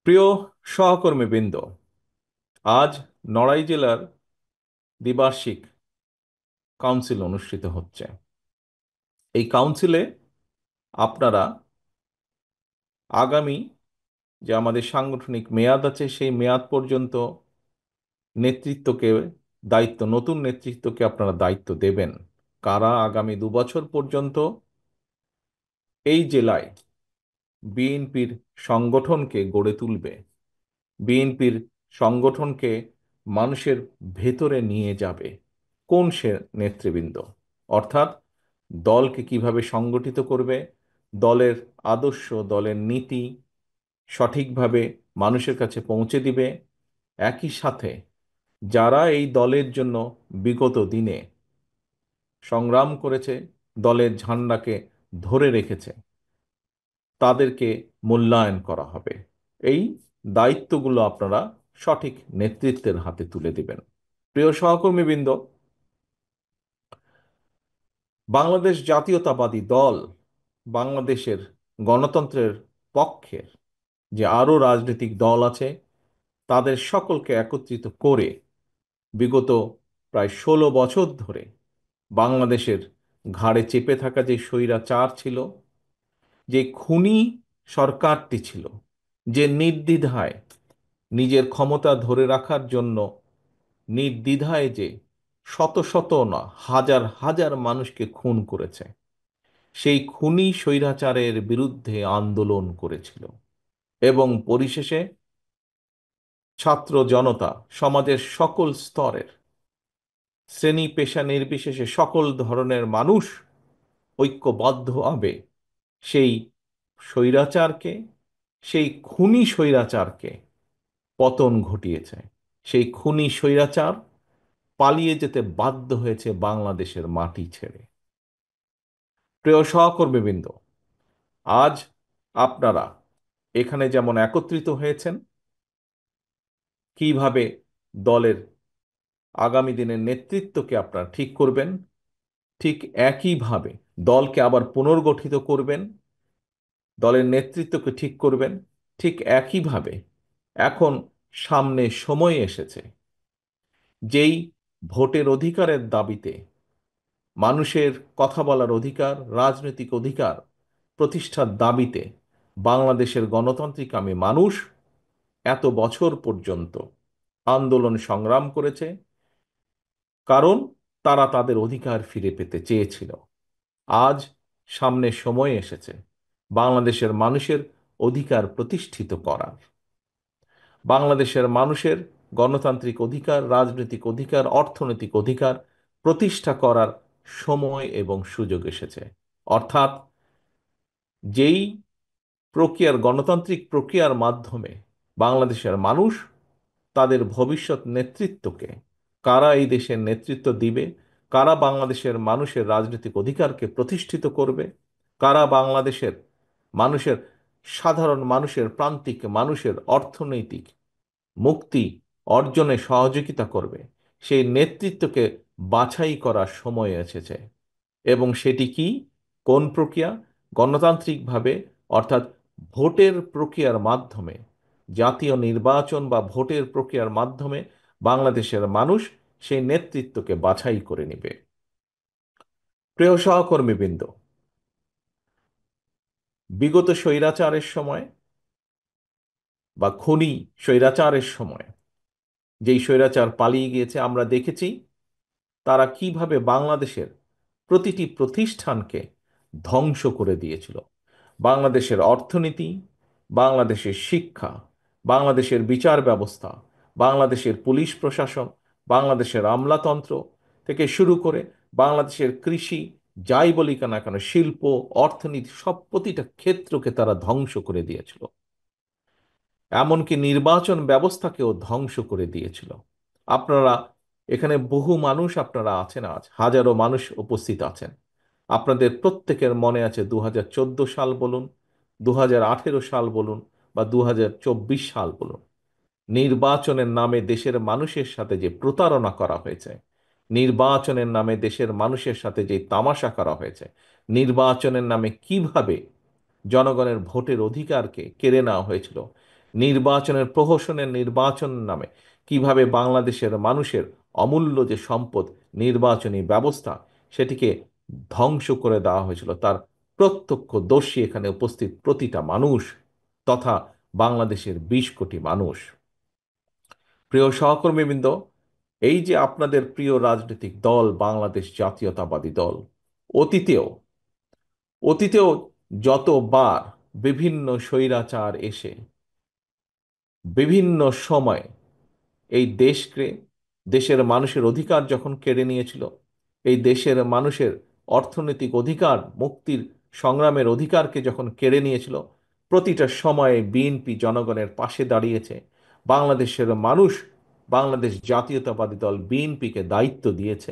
প্রিয় সহকর্মীবৃন্দ, আজ নড়াইল জেলার দ্বিবার্ষিক কাউন্সিল অনুষ্ঠিত হচ্ছে। এই কাউন্সিলে আপনারা আগামী যে আমাদের সাংগঠনিক মেয়াদ আছে সেই মেয়াদ পর্যন্ত নেতৃত্বকে নতুন নেতৃত্বকে আপনারা দায়িত্ব দেবেন। কারা আগামী 2 বছর পর্যন্ত এই জেলায় বিএনপির সংগঠনকে গড়ে তুলবে, বিএনপির সংগঠনকে মানুষের ভেতরে নিয়ে যাবে, কোন সে নেতৃবৃন্দ? অর্থাৎ দলকে কিভাবে সংগঠিত করবে, দলের আদর্শ, দলের নীতি সঠিকভাবে মানুষের কাছে পৌঁছে দিবে। একই সাথে যারা এই দলের জন্য বিগত দিনে সংগ্রাম করেছে, দলের ঝান্ডাকে ধরে রেখেছে, তাদেরকে মূল্যায়ন করা হবে। এই দায়িত্বগুলো আপনারা সঠিক নেতৃত্বের হাতে তুলে দিবেন। প্রিয় সহকর্মীবৃন্দ, বাংলাদেশ জাতীয়তাবাদী দল বাংলাদেশের গণতন্ত্রের পক্ষের যে আরও রাজনৈতিক দল আছে তাদের সকলকে একত্রিত করে বিগত প্রায় 16 বছর ধরে বাংলাদেশের ঘাড়ে চেপে থাকা যে স্বৈরাচার ছিল, যে খুনি সরকারটি ছিল, যে নির্দ্বিধায় নিজের ক্ষমতা ধরে রাখার জন্য নির্দ্বিধায় যে শত শত না হাজার হাজার মানুষকে খুন করেছে, সেই খুনি স্বৈরাচারের বিরুদ্ধে আন্দোলন করেছিল এবং পরিশেষে ছাত্র জনতা, সমাজের সকল স্তরের, শ্রেণী পেশা নির্বিশেষে সকল ধরনের মানুষ ঐক্যবদ্ধভাবে সেই স্বৈরাচারকে, সেই খুনি স্বৈরাচারকে পতন ঘটিয়েছে। সেই খুনি স্বৈরাচার পালিয়ে যেতে বাধ্য হয়েছে বাংলাদেশের মাটি ছেড়ে। প্রিয় সহকর্মীবৃন্দ, আজ আপনারা এখানে যেমন একত্রিত হয়েছেন, কিভাবে দলের আগামী দিনের নেতৃত্বকে আপনারা ঠিক করবেন, ঠিক একইভাবে দলকে আবার পুনর্গঠিত করবেন, দলের নেতৃত্বকে ঠিক করবেন। ঠিক একইভাবে এখন সামনে সময় এসেছে, যেই ভোটের অধিকারের দাবিতে, মানুষের কথা বলার অধিকার, রাজনৈতিক অধিকার প্রতিষ্ঠার দাবিতে বাংলাদেশের গণতান্ত্রিক আমি মানুষ এত বছর পর্যন্ত আন্দোলন সংগ্রাম করেছে, কারণ তারা তাদের অধিকার ফিরে পেতে চেয়েছিল। আজ সামনে সময় এসেছে বাংলাদেশের মানুষের অধিকার প্রতিষ্ঠিত করার। বাংলাদেশের মানুষের গণতান্ত্রিক অধিকার, রাজনৈতিক অধিকার, অর্থনৈতিক অধিকার প্রতিষ্ঠা করার সময় এবং সুযোগ এসেছে। অর্থাৎ যেই গণতান্ত্রিক প্রক্রিয়ার মাধ্যমে বাংলাদেশের মানুষ তাদের ভবিষ্যৎ নেতৃত্বকে, কারা এই দেশের নেতৃত্ব দিবে, কারা বাংলাদেশের মানুষের রাজনৈতিক অধিকারকে প্রতিষ্ঠিত করবে, কারা বাংলাদেশের মানুষের, সাধারণ মানুষের, প্রান্তিক মানুষের অর্থনৈতিক মুক্তি অর্জনে সহযোগিতা করবে, সেই নেতৃত্বকে বাছাই করার সময় এসেছে। এবং সেটি কি, কোন প্রক্রিয়া? গণতান্ত্রিকভাবে, অর্থাৎ ভোটের প্রক্রিয়ার মাধ্যমে, জাতীয় নির্বাচন বা ভোটের প্রক্রিয়ার মাধ্যমে বাংলাদেশের মানুষ সেই নেতৃত্বকে বাছাই করে নেবে। প্রিয় সহকর্মীবৃন্দ, বিগত স্বৈরাচারের সময় বা খুনি স্বৈরাচারের সময় যেই স্বৈরাচার পালিয়ে গিয়েছে, আমরা দেখেছি তারা কিভাবে বাংলাদেশের প্রতিটি প্রতিষ্ঠানকে ধ্বংস করে দিয়েছিল। বাংলাদেশের অর্থনীতি, বাংলাদেশের শিক্ষা, বাংলাদেশের বিচার ব্যবস্থা, বাংলাদেশের পুলিশ প্রশাসন, বাংলাদেশের আমলাতন্ত্র থেকে শুরু করে বাংলাদেশের কৃষি, যাই বলি না কেন, শিল্প, অর্থনীতি, সব প্রতিটা ক্ষেত্রকে তারা ধ্বংস করে দিয়েছিল। এমনকি নির্বাচন ব্যবস্থাকেও ধ্বংস করে দিয়েছিল। আপনারা এখানে বহু মানুষ আপনারা আছেন, আজ হাজারো মানুষ উপস্থিত আছেন। আপনাদের প্রত্যেকের মনে আছে 2014 সাল বলুন, 2018 সাল বলুন বা 2024 সাল বলুন, নির্বাচনের নামে দেশের মানুষের সাথে যে প্রতারণা করা হয়েছে, নির্বাচনের নামে দেশের মানুষের সাথে যে তামাশা করা হয়েছে, নির্বাচনের নামে কিভাবে জনগণের ভোটের অধিকারকে কেড়ে নেওয়া হয়েছিল, নির্বাচনের প্রহসনের নির্বাচন নামে কিভাবে বাংলাদেশের মানুষের অমূল্য যে সম্পদ নির্বাচনী ব্যবস্থা সেটিকে ধ্বংস করে দেওয়া হয়েছিল, তার প্রত্যক্ষ দোষী এখানে উপস্থিত প্রতিটা মানুষ তথা বাংলাদেশের 20 কোটি মানুষ। প্রিয় সহকর্মীবৃন্দ, এই যে আপনাদের প্রিয় রাজনৈতিক দল বাংলাদেশ জাতীয়তাবাদী দল, অতীতেও অতীতেও যতবার বিভিন্ন স্বৈরাচার এসে বিভিন্ন সময় এই দেশকে, দেশের মানুষের অধিকার যখন কেড়ে নিয়েছিল, এই দেশের মানুষের অর্থনৈতিক অধিকার, মুক্তির সংগ্রামের অধিকারকে যখন কেড়ে নিয়েছিল, প্রতিটা সময়ে বিএনপি জনগণের পাশে দাঁড়িয়েছে। বাংলাদেশের মানুষ বাংলাদেশ জাতীয়তাবাদী দল বিএনপিকে দায়িত্ব দিয়েছে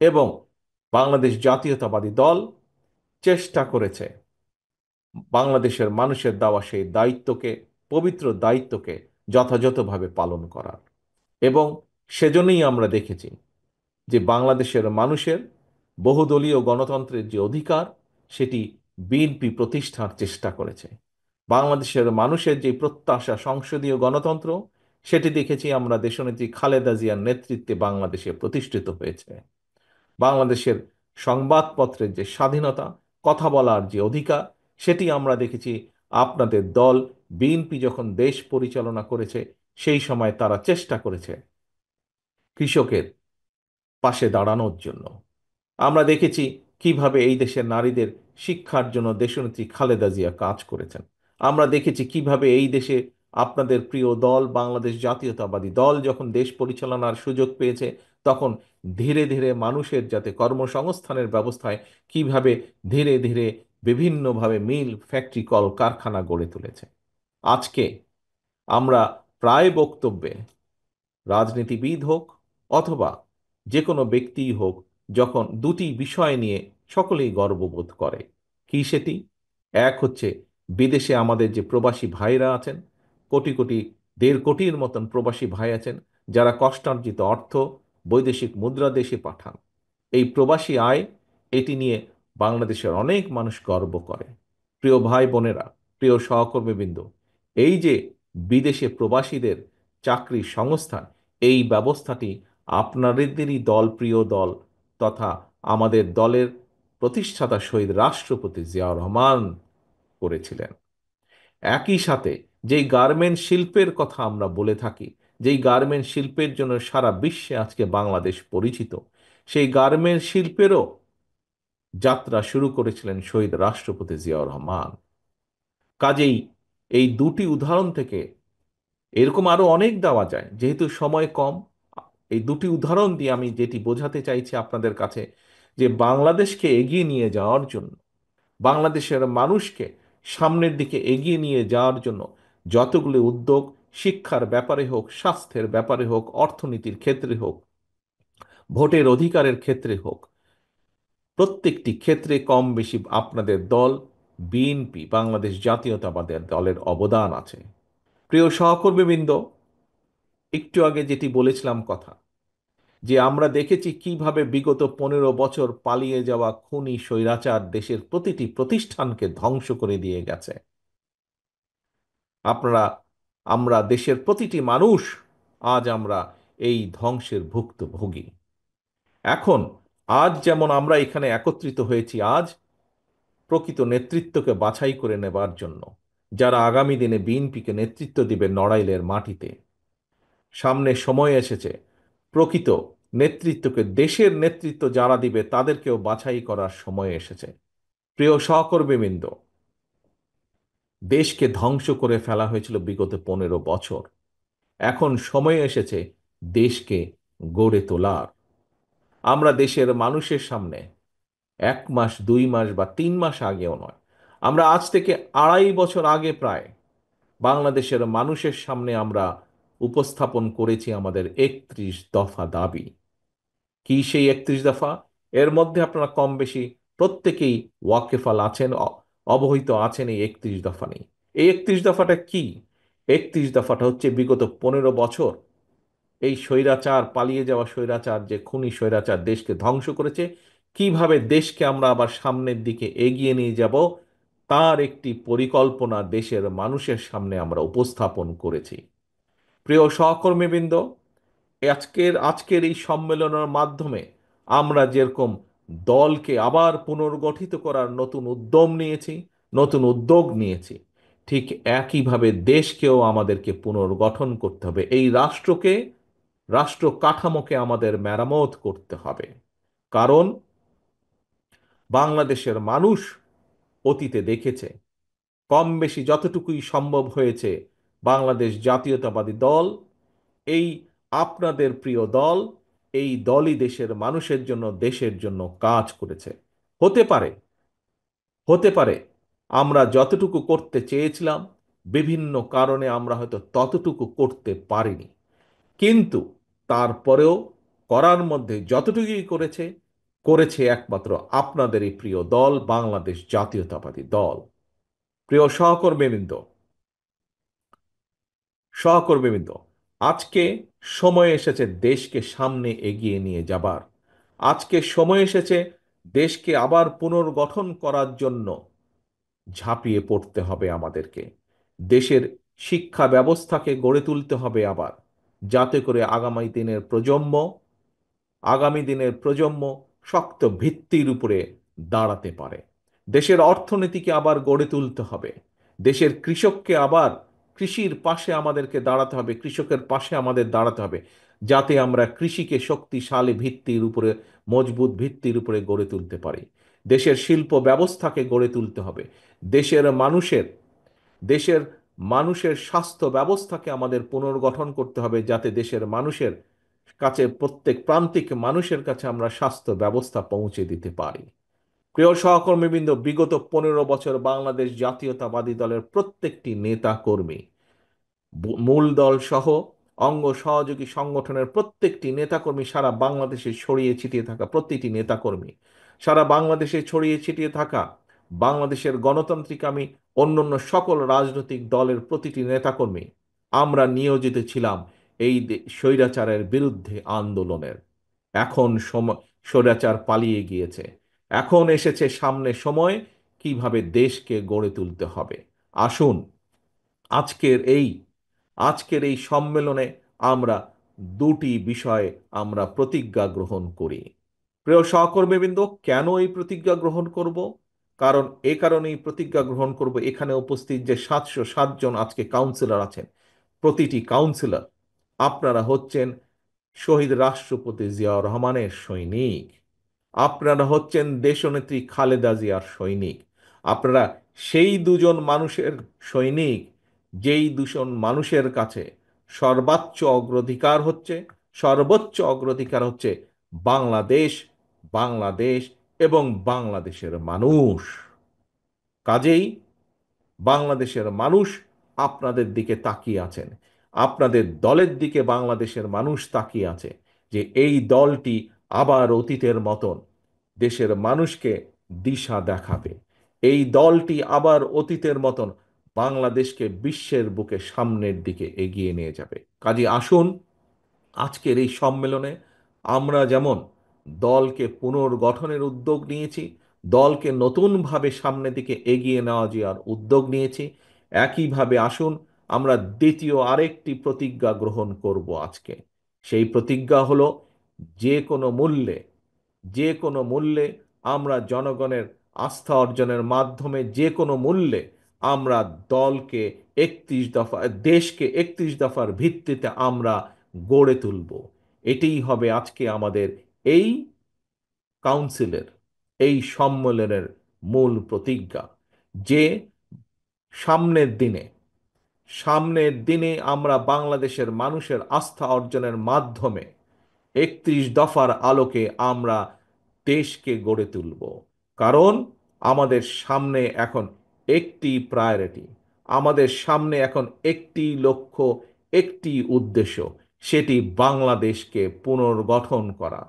এবং বাংলাদেশ জাতীয়তাবাদী দল চেষ্টা করেছে বাংলাদেশের মানুষের দেওয়া সেই দায়িত্বকে, পবিত্র দায়িত্বকে যথাযথভাবে পালন করার। এবং সেজন্যই আমরা দেখেছি যে বাংলাদেশের মানুষের বহুদলীয় গণতন্ত্রের যে অধিকার সেটি বিএনপি প্রতিষ্ঠার চেষ্টা করেছে। বাংলাদেশের মানুষের যে প্রত্যাশা সংসদীয় গণতন্ত্র, সেটি দেখেছি আমরা দেশনেত্রী খালেদা জিয়ার নেতৃত্বে বাংলাদেশে প্রতিষ্ঠিত হয়েছে। বাংলাদেশের সংবাদপত্রের যে স্বাধীনতা, কথা বলার যে অধিকার, সেটি আমরা দেখেছি আপনাদের দল বিএনপি যখন দেশ পরিচালনা করেছে সেই সময় তারা চেষ্টা করেছে কৃষকের পাশে দাঁড়ানোর জন্য। আমরা দেখেছি কিভাবে এই দেশের নারীদের শিক্ষার জন্য দেশনেত্রী খালেদা জিয়া কাজ করেছেন। আমরা দেখেছি কিভাবে এই দেশে আপনাদের প্রিয় দল বাংলাদেশ জাতীয়তাবাদী দল যখন দেশ পরিচালনার সুযোগ পেয়েছে তখন ধীরে ধীরে মানুষের যাতে কর্মসংস্থানের ব্যবস্থায় কিভাবে ধীরে ধীরে বিভিন্নভাবে মিল, ফ্যাক্টরি, কল কারখানা গড়ে তুলেছে। আজকে আমরা প্রায় বক্তব্যে, রাজনীতিবিদ হোক অথবা যে কোনো ব্যক্তিই হোক, যখন দুটি বিষয় নিয়ে সকলেই গর্ববোধ করে। কি সেটি? এক হচ্ছে বিদেশে আমাদের যে প্রবাসী ভাইরা আছেন, কোটি কোটি, 1.5 কোটির মতন প্রবাসী ভাই আছেন যারা কষ্টার্জিত অর্থ বৈদেশিক মুদ্রা দেশে পাঠান। এই প্রবাসী আয়, এটি নিয়ে বাংলাদেশের অনেক মানুষ গর্ব করে। প্রিয় ভাই বোনেরা, প্রিয় সহকর্মীবৃন্দ, এই যে বিদেশে প্রবাসীদের চাকরির সংস্থান, এই ব্যবস্থাটি আপনাদেরই দল, প্রিয় দল তথা আমাদের দলের প্রতিষ্ঠাতা শহীদ রাষ্ট্রপতি জিয়াউর রহমান করেছিলেন। একই সাথে যেই গার্মেন্ট শিল্পের কথা আমরা বলে থাকি, যেই গার্মেন্ট শিল্পের জন্য সারা বিশ্বে আজকে বাংলাদেশ পরিচিত, সেই গার্মেন্ট শিল্পেরও যাত্রা শুরু করেছিলেন শহীদ রাষ্ট্রপতি জিয়াউর রহমান। কাজেই এই দুটি উদাহরণ থেকে এরকম আরো অনেক দেওয়া যায়, যেহেতু সময় কম, এই দুটি উদাহরণ দিয়ে আমি যেটি বোঝাতে চাইছি আপনাদের কাছে, যে বাংলাদেশকে এগিয়ে নিয়ে যাওয়ার জন্য, বাংলাদেশের মানুষকে সামনের দিকে এগিয়ে নিয়ে যাওয়ার জন্য যতগুলো উদ্যোগ, শিক্ষার ব্যাপারে হোক, স্বাস্থ্যের ব্যাপারে হোক, অর্থনীতির ক্ষেত্রে হোক, ভোটের অধিকারের ক্ষেত্রে হোক, প্রত্যেকটি ক্ষেত্রে কম বেশি আপনাদের দল বিএনপি, বাংলাদেশ জাতীয়তাবাদী দলের অবদান আছে। প্রিয় সহকর্মীবৃন্দ, একটু আগে যেটি বলেছিলাম কথা, যে আমরা দেখেছি কিভাবে বিগত 15 বছর পালিয়ে যাওয়া খুনি স্বৈরাচার দেশের প্রতিটি প্রতিষ্ঠানকে ধ্বংস করে দিয়ে গেছে। আপনারা, আমরা দেশের প্রতিটি মানুষ আজ আমরা এই ধ্বংসের ভুক্তভোগী। এখন আজ যেমন আমরা এখানে একত্রিত হয়েছি আজ প্রকৃত নেতৃত্বকে বাছাই করে নেবার জন্য, যারা আগামী দিনে বিএনপিকে নেতৃত্ব দিবে নড়াইলের মাটিতে। সামনে সময় এসেছে প্রকৃত নেতৃত্বকে, দেশের নেতৃত্ব যারা দিবে তাদেরকেও বাছাই করার সময় এসেছে। প্রিয় সহকর্মীবৃন্দ, দেশকে ধ্বংস করে ফেলা হয়েছিল বিগত 15 বছর। এখন সময় এসেছে দেশকে গড়ে তোলার। আমরা দেশের মানুষের সামনে 1 মাস, 2 মাস বা 3 মাস আগেও নয়, আমরা আজ থেকে 2.5 বছর আগে প্রায় বাংলাদেশের মানুষের সামনে আমরা উপস্থাপন করেছি আমাদের 31 দফা দাবি। কি সেই 31 দফা? এর মধ্যে আপনারা কম বেশি প্রত্যেকেই ওয়াকেফাল আছেন, অবহিত আছেন এই 31 দফা নিয়ে। এই 31 দফাটা কি? 31 দফাটা হচ্ছে বিগত 15 বছর এই স্বৈরাচার, পালিয়ে যাওয়া স্বৈরাচার, যে খুনি স্বৈরাচার দেশকে ধ্বংস করেছে, কিভাবে দেশকে আমরা আবার সামনের দিকে এগিয়ে নিয়ে যাব তার একটি পরিকল্পনা দেশের মানুষের সামনে আমরা উপস্থাপন করেছি। প্রিয় সহকর্মীবৃন্দ, আজকের এই সম্মেলনের মাধ্যমে আমরা যেরকম দলকে আবার পুনর্গঠিত করার নতুন উদ্যোগ নিয়েছি, ঠিক একইভাবে দেশকেও আমাদেরকে পুনর্গঠন করতে হবে। এই রাষ্ট্র কাঠামোকে আমাদের মেরামত করতে হবে। কারণ বাংলাদেশের মানুষ অতীতে দেখেছে, কম বেশি যতটুকুই সম্ভব হয়েছে, বাংলাদেশ জাতীয়তাবাদী দল, এই আপনাদের প্রিয় দল, এই দলই দেশের মানুষের জন্য, দেশের জন্য কাজ করেছে। হতে পারে হতে পারে আমরা যতটুকু করতে চেয়েছিলাম, বিভিন্ন কারণে আমরা হয়তো ততটুকু করতে পারিনি, কিন্তু তারপরেও করার মধ্যে যতটুকুই করেছে একমাত্র আপনাদের এই প্রিয় দল, বাংলাদেশ জাতীয়তাবাদী দল। প্রিয় সহকর্মীবৃন্দ, আজকে সময় এসেছে দেশকে সামনে এগিয়ে নিয়ে যাবার। আজকে সময় এসেছে দেশকে আবার পুনর্গঠন করার জন্য ঝাঁপিয়ে পড়তে হবে আমাদেরকে। দেশের শিক্ষা ব্যবস্থাকে গড়ে তুলতে হবে আবার, যাতে করে আগামী দিনের প্রজন্ম শক্ত ভিত্তির উপরে দাঁড়াতে পারে। দেশের অর্থনীতিকে আবার গড়ে তুলতে হবে। দেশের কৃষককে আবার কৃষির পাশে আমাদেরকে দাঁড়াতে হবে, কৃষকের পাশে আমাদের দাঁড়াতে হবে, যাতে আমরা কৃষিকে শক্তিশালী ভিত্তির উপরে, মজবুত ভিত্তির উপরে গড়ে তুলতে পারি। দেশের শিল্প ব্যবস্থাকে গড়ে তুলতে হবে। দেশের মানুষের দেশের মানুষের স্বাস্থ্য ব্যবস্থাকে আমাদের পুনর্গঠন করতে হবে, যাতে দেশের মানুষের কাছে, প্রত্যেক প্রান্তিক মানুষের কাছে আমরা স্বাস্থ্য ব্যবস্থা পৌঁছে দিতে পারি। প্রিয় সহকর্মীবৃন্দ, বিগত 15 বছর বাংলাদেশ জাতীয়তাবাদী দলের প্রত্যেকটি নেতা কর্মী, মূল দল সহ অঙ্গ সহযোগী সংগঠনের প্রত্যেকটি নেতাকর্মী, সারা বাংলাদেশে ছড়িয়ে ছিটিয়ে থাকা প্রতিটি নেতাকর্মী, সারা বাংলাদেশে ছড়িয়ে ছিটিয়ে থাকা বাংলাদেশের গণতান্ত্রিকামী অন্যান্য সকল রাজনৈতিক দলের প্রতিটি নেতাকর্মী, আমরা নিয়োজিত ছিলাম এই স্বৈরাচারের বিরুদ্ধে আন্দোলনের। এখন সময়, স্বৈরাচার পালিয়ে গিয়েছে। এখন এসেছে সামনে সময়, কিভাবে দেশকে গড়ে তুলতে হবে। আসুন, আজকের এই আজকের এই সম্মেলনে আমরা দুটি বিষয়ে আমরা প্রতিজ্ঞা গ্রহণ করি। প্রিয় সহকর্মীবৃন্দ, কেন এই প্রতিজ্ঞা গ্রহণ করব? কারণ এ কারণেই প্রতিজ্ঞা গ্রহণ করব, এখানে উপস্থিত যে 707 জন আজকে কাউন্সিলর আছেন, প্রতিটি কাউন্সিলর আপনারা হচ্ছেন শহীদ রাষ্ট্রপতি জিয়াউর রহমানের সৈনিক। আপনারা হচ্ছেন দেশনেত্রী খালেদা জিয়ার সৈনিক। আপনারা সেই দুজন মানুষের সৈনিক, যেই দুজন মানুষের কাছে সর্বোচ্চ অগ্রাধিকার হচ্ছে সর্বোচ্চ অগ্রাধিকার হচ্ছে বাংলাদেশ, বাংলাদেশ এবং বাংলাদেশের মানুষ। কাজেই বাংলাদেশের মানুষ আপনাদের দিকে তাকিয়ে আছেন, আপনাদের দলের দিকে বাংলাদেশের মানুষ তাকিয়ে আছে, যে এই দলটি আবার অতীতের মতন দেশের মানুষকে দিশা দেখাবে। এই দলটি আবার অতীতের মতন বাংলাদেশকে বিশ্বের বুকে সামনের দিকে এগিয়ে নিয়ে যাবে। কাজে আসুন, আজকের এই সম্মেলনে আমরা যেমন দলকে পুনর্গঠনের উদ্যোগ নিয়েছি, দলকে নতুনভাবে সামনের দিকে এগিয়ে নেওয়া যাওয়ার উদ্যোগ নিয়েছি, একইভাবে আসুন আমরা দ্বিতীয় আরেকটি প্রতিজ্ঞা গ্রহণ করব আজকে। সেই প্রতিজ্ঞা হলো, যে কোনো মূল্যে যে কোনো মূল্যে আমরা জনগণের আস্থা অর্জনের মাধ্যমে, যে কোনো মূল্যে আমরা দলকে 31 দফা, দেশকে 31 দফার ভিত্তিতে আমরা গড়ে তুলব। এটিই হবে আজকে আমাদের এই কাউন্সিলের, এই সম্মেলনের মূল প্রতিজ্ঞা, যে সামনের দিনে সামনের দিনে আমরা বাংলাদেশের মানুষের আস্থা অর্জনের মাধ্যমে 31 দফার আলোকে আমরা দেশকে গড়ে তুলব। কারণ আমাদের সামনে এখন একটি প্রায়োরিটি, আমাদের সামনে এখন একটি লক্ষ্য, একটি উদ্দেশ্য, সেটি বাংলাদেশকে পুনর্গঠন করা,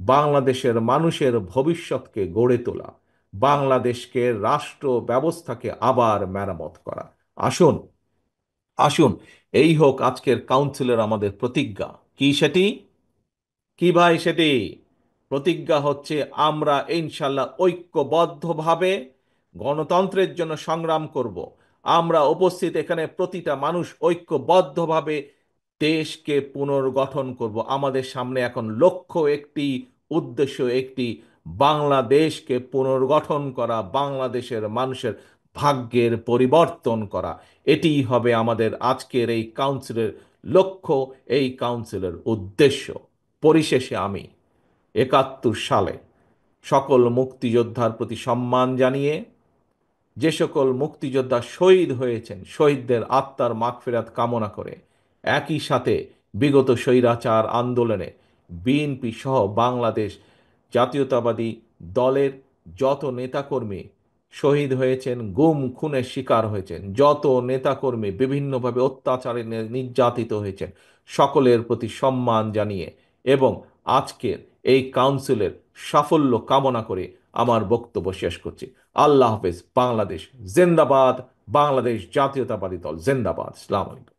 বাংলাদেশের মানুষের ভবিষ্যৎকে গড়ে তোলা, বাংলাদেশকে রাষ্ট্র ব্যবস্থাকে আবার মেরামত করা। আসুন, আসুন, এই হোক আজকের কাউন্সিলের আমাদের প্রতিজ্ঞা। কি সেটি? কি ভাই সেটি? প্রতিজ্ঞা হচ্ছে আমরা ইনশাল্লাহ ঐক্যবদ্ধভাবে গণতন্ত্রের জন্য সংগ্রাম করব। আমরা উপস্থিত এখানে প্রতিটা মানুষ ঐক্যবদ্ধভাবে দেশকে পুনর্গঠন করব। আমাদের সামনে এখন লক্ষ্য একটি, উদ্দেশ্য একটি, বাংলাদেশকে পুনর্গঠন করা, বাংলাদেশের মানুষের ভাগ্যের পরিবর্তন করা। এটিই হবে আমাদের আজকের এই কাউন্সিলের লক্ষ্য, এই কাউন্সিলের উদ্দেশ্য। পরিশেষে আমি 71 সালে সকল মুক্তিযোদ্ধার প্রতি সম্মান জানিয়ে, যে সকল মুক্তিযোদ্ধা শহীদ হয়েছেন, শহীদদের আত্মার মাগফিরাত কামনা করে, একই সাথে বিগত স্বৈরাচার আন্দোলনে বিএনপি সহ বাংলাদেশ জাতীয়তাবাদী দলের যত নেতাকর্মী শহীদ হয়েছেন, গুম খুনের শিকার হয়েছেন, যত নেতাকর্মী বিভিন্নভাবে অত্যাচারে নির্যাতিত হয়েছেন, সকলের প্রতি সম্মান জানিয়ে এবং আজকের এই কাউন্সিলের সাফল্য কামনা করে আমার বক্তব্য শেষ করছি। আল্লাহ হাফেজ। বাংলাদেশ জিন্দাবাদ। বাংলাদেশ জাতীয়তাবাদী দল জিন্দাবাদ। আসসালামু আলাইকুম।